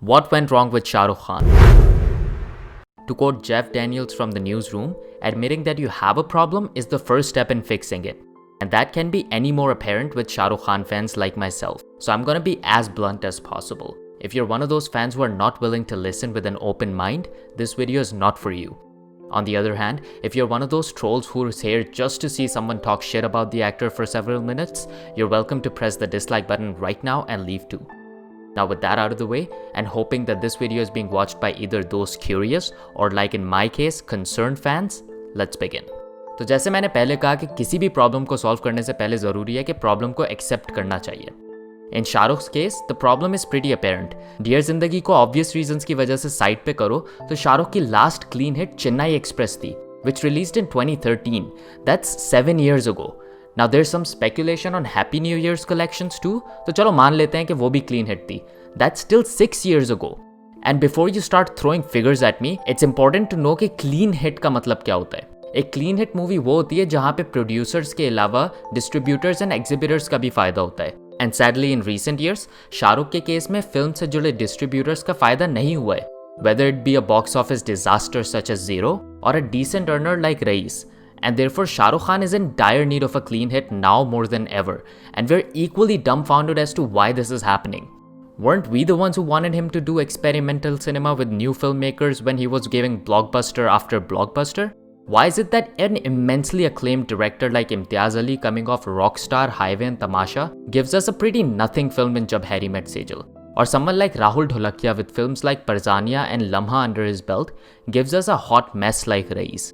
What went wrong with Shah Rukh Khan? To quote Jeff Daniels from the newsroom, admitting that you have a problem is the first step in fixing it. And that can be any more apparent with Shah Rukh Khan fans like myself. So I'm gonna be as blunt as possible. If you're one of those fans who are not willing to listen with an open mind, this video is not for you. On the other hand, if you're one of those trolls who's here just to see someone talk shit about the actor for several minutes, you're welcome to press the dislike button right now and leave too. Now with that out of the way, and hoping that this video is being watched by either those curious or like in my case, concerned fans, let's begin. तो जैसे मैंने पहले कहा कि किसी भी problem को solve करने से पहले ज़रूरी है कि प्रॉब्लम को एक्सेप्ट करना चाहिए. In Shahrukh's case, the problem is pretty apparent. Dear Zindagi को obvious reasons की वजह से साइड पे करो तो शाहरुख की last clean hit Chennai express थी, which released in 2013. That's 7 years ago. Now there's some speculation on Happy New Year's collections too, तो चलो मान लेते हैं कि वो भी clean hit थी. That's still 6 years ago. And before you start throwing figures at me, it's important to know कि clean hit का मतलब क्या होता है. एक clean hit movie वो होती है जहाँ पे producers के अलावा distributors and exhibitors का भी फायदा होता है. And sadly in recent years, Shahrukh के केस में फिल्म से जुड़े distributors का फायदा नहीं हुआ है. Whether it be a box office disaster such as Zero or a decent earner like Raees. And therefore Shah Rukh Khan is in dire need of a clean hit now more than ever, and we're equally dumbfounded as to why this is happening. Weren't we the ones who wanted him to do experimental cinema with new filmmakers when he was giving blockbuster after blockbuster? Why is it that an immensely acclaimed director like Imtiaz Ali coming off Rockstar, Highway and Tamasha gives us a pretty nothing film in Jab Harry Met Sejal? Or someone like Rahul Dholakia with films like Parzania and Lamha under his belt gives us a hot mess like Raees?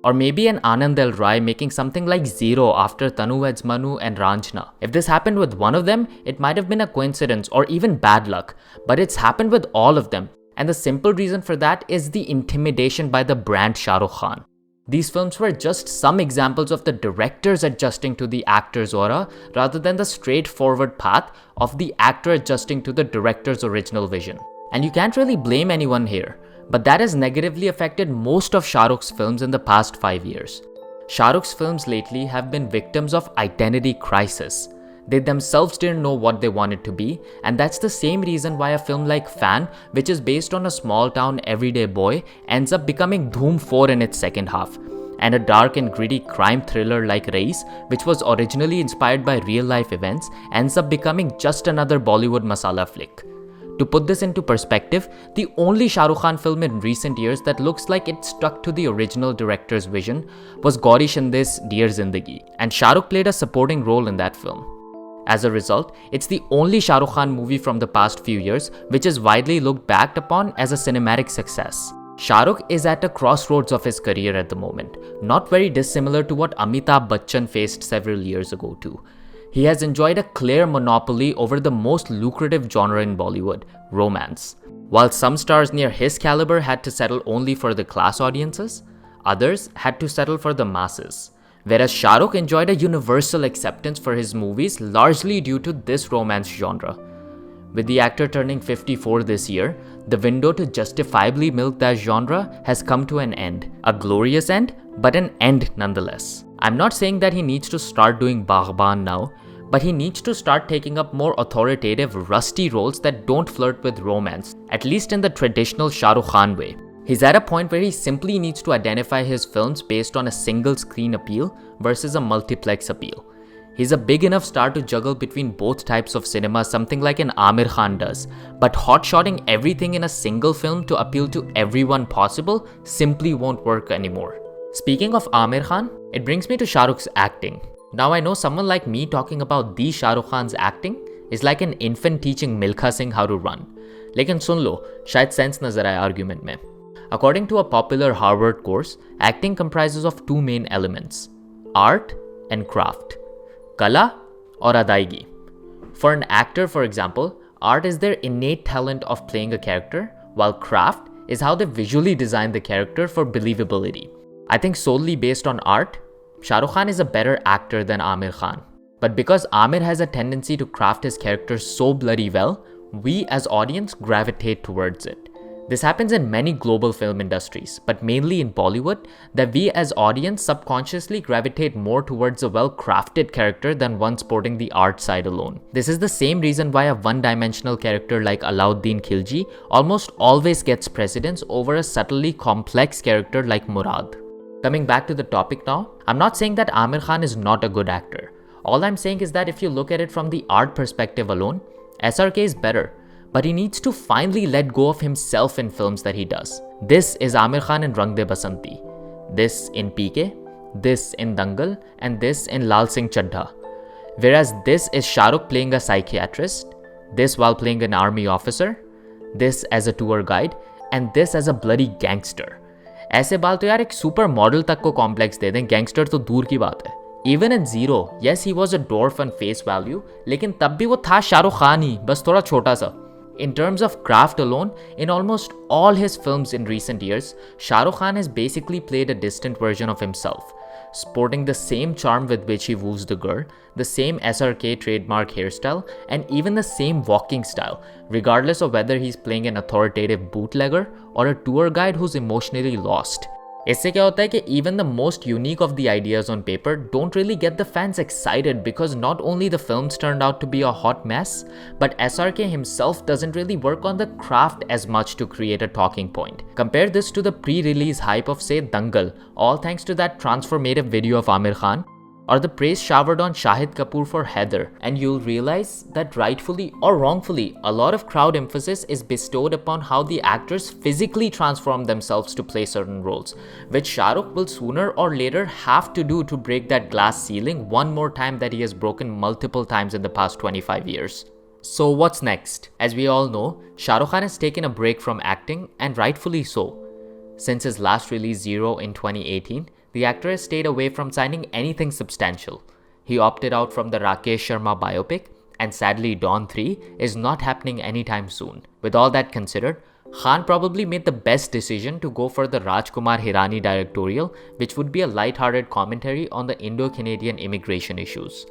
Or maybe an Anand L. Rai making something like Zero after Tanu Weds Manu and Ranjana. If this happened with one of them, it might have been a coincidence or even bad luck. But it's happened with all of them. And the simple reason for that is the intimidation by the brand Shah Rukh Khan. These films were just some examples of the directors adjusting to the actor's aura rather than the straightforward path of the actor adjusting to the director's original vision. And you can't really blame anyone here. But that has negatively affected most of Shah Rukh's films in the past 5 years. Shah Rukh's films lately have been victims of identity crisis. They themselves didn't know what they wanted to be, and that's the same reason why a film like Fan, which is based on a small town everyday boy, ends up becoming Dhoom 4 in its second half. And a dark and gritty crime thriller like Raees, which was originally inspired by real life events, ends up becoming just another Bollywood masala flick. To put this into perspective, the only Shah Rukh Khan film in recent years that looks like it stuck to the original director's vision was Gauri Shinde's Dear Zindagi, and Shah Rukh played a supporting role in that film. As a result, it's the only Shah Rukh Khan movie from the past few years which is widely looked back upon as a cinematic success. Shah Rukh is at a crossroads of his career at the moment, not very dissimilar to what Amitabh Bachchan faced several years ago too. He has enjoyed a clear monopoly over the most lucrative genre in Bollywood, romance. While some stars near his caliber had to settle only for the class audiences, others had to settle for the masses. Whereas Shah Rukh enjoyed a universal acceptance for his movies largely due to this romance genre. With the actor turning 54 this year, the window to justifiably milk that genre has come to an end. A glorious end, but an end nonetheless. I'm not saying that he needs to start doing Baghban now, but he needs to start taking up more authoritative, rusty roles that don't flirt with romance, at least in the traditional Shah Rukh Khan way. He's at a point where he simply needs to identify his films based on a single screen appeal versus a multiplex appeal. He's a big enough star to juggle between both types of cinema, something like an Amir Khan does, but hot-shotting everything in a single film to appeal to everyone possible simply won't work anymore. Speaking of Amir Khan, it brings me to Shah Rukh's acting. Now I know someone like me talking about the Shah Rukh Khan's acting is like an infant teaching Milkha Singh how to run. लेकिन सुन लो, शायद sense नजर आए argument में. According to a popular Harvard course, acting comprises of two main elements, art and craft. Kala or adaigi. For an actor, for example, art is their innate talent of playing a character, while craft is how they visually design the character for believability. I think solely based on art, Shah Rukh Khan is a better actor than Amir Khan. But because Amir has a tendency to craft his character so bloody well, we as audience gravitate towards it. This happens in many global film industries, but mainly in Bollywood, that we as audience subconsciously gravitate more towards a well-crafted character than one sporting the art side alone. This is the same reason why a one-dimensional character like Alauddin Khilji almost always gets precedence over a subtly complex character like Murad. Coming back to the topic now, I'm not saying that Aamir Khan is not a good actor. All I'm saying is that if you look at it from the art perspective alone, SRK is better. But he needs to finally let go of himself in films that he does. This is Aamir Khan in Rang De Basanti, this in PK, this in Dangal, and this in Lal Singh Chaddha. Whereas this is Shah Rukh playing a psychiatrist, this while playing an army officer, this as a tour guide, and this as a bloody gangster. ऐसे बाल तो यार एक super model तक को complex दे दें, gangster तो दूर की बात है. Even in Zero, yes he was a dwarf on face value, लेकिन तब भी वो था शाहरुख खान ही, बस थोड़ा छोटा सा. In terms of craft alone, in almost all his films in recent years, Shah Rukh Khan has basically played a distant version of himself, sporting the same charm with which he woos the girl, the same SRK trademark hairstyle, and even the same walking style, regardless of whether he's playing an authoritative bootlegger or a tour guide who's emotionally lost. इससे क्या होता है कि even the most unique of the ideas on paper don't really get the fans excited because not only the films turned out to be a hot mess, but SRK himself doesn't really work on the craft as much to create a talking point. Compare this to the pre-release hype of say Dangal, all thanks to that transformative video of Aamir Khan, or the praise showered on Shahid Kapoor for Heather, and you'll realize that rightfully or wrongfully, a lot of crowd emphasis is bestowed upon how the actors physically transform themselves to play certain roles, which Shah Rukh will sooner or later have to do to break that glass ceiling one more time that he has broken multiple times in the past 25 years. So what's next? As we all know, Shah Rukh Khan has taken a break from acting, and rightfully so. Since his last release Zero in 2018, the actor has stayed away from signing anything substantial. He opted out from the Rakesh Sharma biopic, and sadly Dawn 3 is not happening anytime soon. With all that considered, Khan probably made the best decision to go for the Rajkumar Hirani directorial, which would be a light-hearted commentary on the Indo-Canadian immigration issues.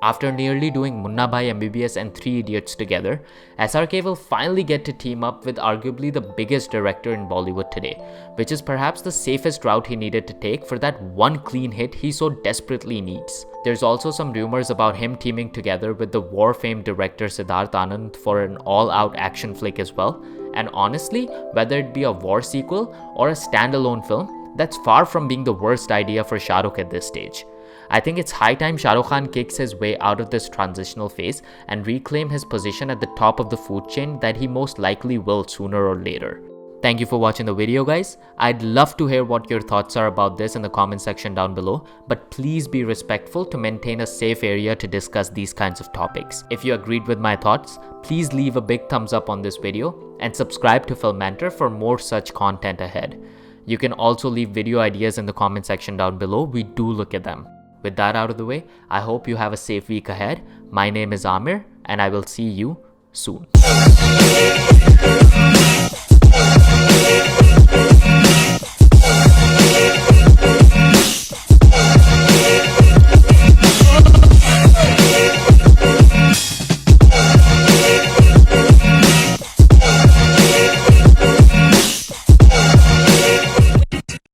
After nearly doing Munna Bhai MBBS and Three Idiots together, SRK will finally get to team up with arguably the biggest director in Bollywood today, which is perhaps the safest route he needed to take for that one clean hit he so desperately needs. There's also some rumors about him teaming together with the war-famed director Siddharth Anand for an all-out action flick as well, and honestly, whether it be a war sequel or a standalone film, that's far from being the worst idea for Shah Rukh at this stage. I think it's high time Shah Rukh Khan kicks his way out of this transitional phase and reclaim his position at the top of the food chain that he most likely will sooner or later. Thank you for watching the video, guys. I'd love to hear what your thoughts are about this in the comment section down below, but please be respectful to maintain a safe area to discuss these kinds of topics. If you agreed with my thoughts, please leave a big thumbs up on this video and subscribe to Filmanter for more such content ahead. You can also leave video ideas in the comment section down below. We do look at them. With that out of the way, I hope you have a safe week ahead. My name is Amir, and I will see you soon.